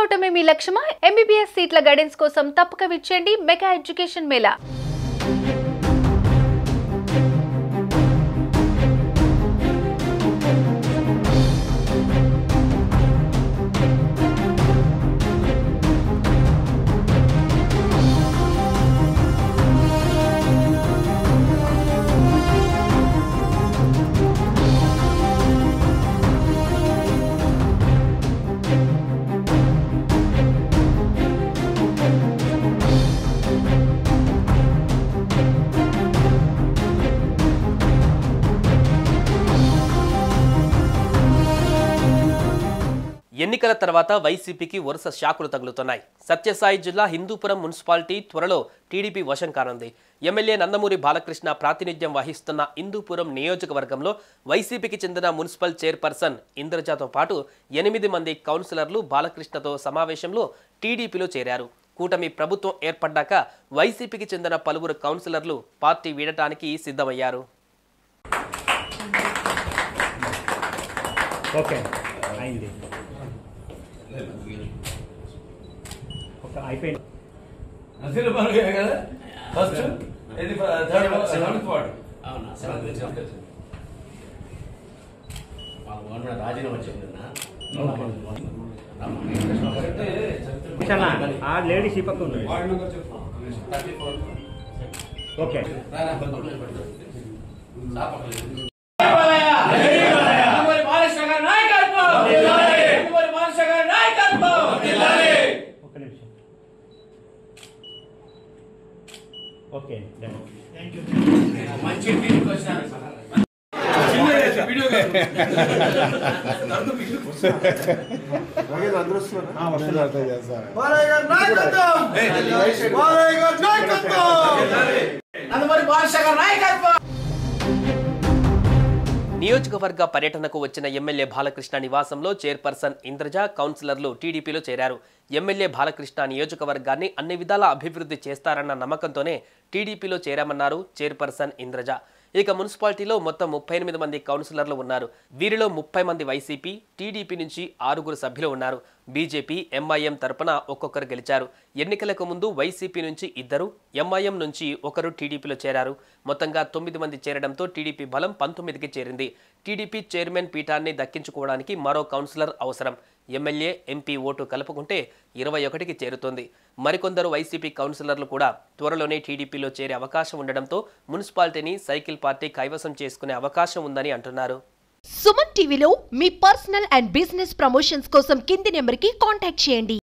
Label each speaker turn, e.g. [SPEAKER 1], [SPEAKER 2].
[SPEAKER 1] అవటమే మీ లక్ష్యమా? MBBS సీట్ల guidance కోసం తప్పక విచ్చేయండి మెగా ఎడ్యుకేషన్ మేళా.
[SPEAKER 2] ఎన్నికల తర్వాత వైసీపీకి వరుస షాకులు తగులుతున్నాయి. సత్యసాయి జిల్లా హిందూపురం మున్సిపాలిటీ త్వరలో టీడీపీ వశం కానుంది. ఎమ్మెల్యే నందమూరి బాలకృష్ణ ప్రాతినిధ్యం వహిస్తున్న హిందూపురం నియోజకవర్గంలో వైసీపీకి చెందిన మున్సిపల్ చైర్పర్సన్ ఇంద్రజతో పాటు 8 మంది కౌన్సిలర్లు బాలకృష్ణతో సమావేశంలో టీడీపీలో చేరారు. కూటమి ప్రభుత్వం ఏర్పడ్డాక వైసీపీకి చెందిన పలువురు కౌన్సిలర్లు పార్టీ వీడటానికి సిద్ధమయ్యారు.
[SPEAKER 3] లేడీస్ ఈ పక్క ఉంది. Okay okay thank you. మంచి
[SPEAKER 2] నియోజకవర్గ పర్యటనకు వచ్చిన ఎమ్మెల్యే బాలకృష్ణ నివాసంలో చైర్పర్సన్ ఇంద్రజ, కౌన్సిలర్లు టీడీపీలో చేరారు. ఎమ్మెల్యే బాలకృష్ణ నియోజకవర్గాన్ని అన్ని విధాలా అభివృద్ధి చేస్తారన్న నమ్మకంతోనే టీడీపీలో చేరామన్నారు చైర్పర్సన్ ఇంద్రజ. ఇక మున్సిపాలిటీలో మొత్తం 38 మంది కౌన్సిలర్లు ఉన్నారు. వీరిలో 30 మంది వైసీపీ, టీడీపీ నుంచి 6 సభ్యులు ఉన్నారు. బీజేపీ, ఎంఐఎం తరపున ఒక్కొక్కరు గెలిచారు. ఎన్నికలకు ముందు వైసీపీ నుంచి 2, ఎంఐఎం నుంచి 1 టీడీపీలో చేరారు. మొత్తంగా 9 మంది చేరడంతో టీడీపీ బలం 19కి చేరింది. టీడీపీ చైర్మన్ పీఠాన్ని దక్కించుకోవడానికి మరో కౌన్సిలర్ అవసరం. ఎమ్మెల్యే, ఎంపీ ఓటు కలుపుకుంటే 21కి చేరుతోంది. మరికొందరు వైసీపీ కౌన్సిలర్లు కూడా త్వరలోనే టీడీపీలో చేరే అవకాశం ఉండడంతో మున్సిపాలిటీని సైకిల్ పార్టీ కైవసం చేసుకునే అవకాశం ఉందని అంటున్నారు.
[SPEAKER 4] సుమన్ టీవీలో మీ పర్సనల్ అండ్ బిజినెస్ ప్రమోషన్స్ కోసం కింది నెంబర్కి కాంటాక్ట్ చేయండి.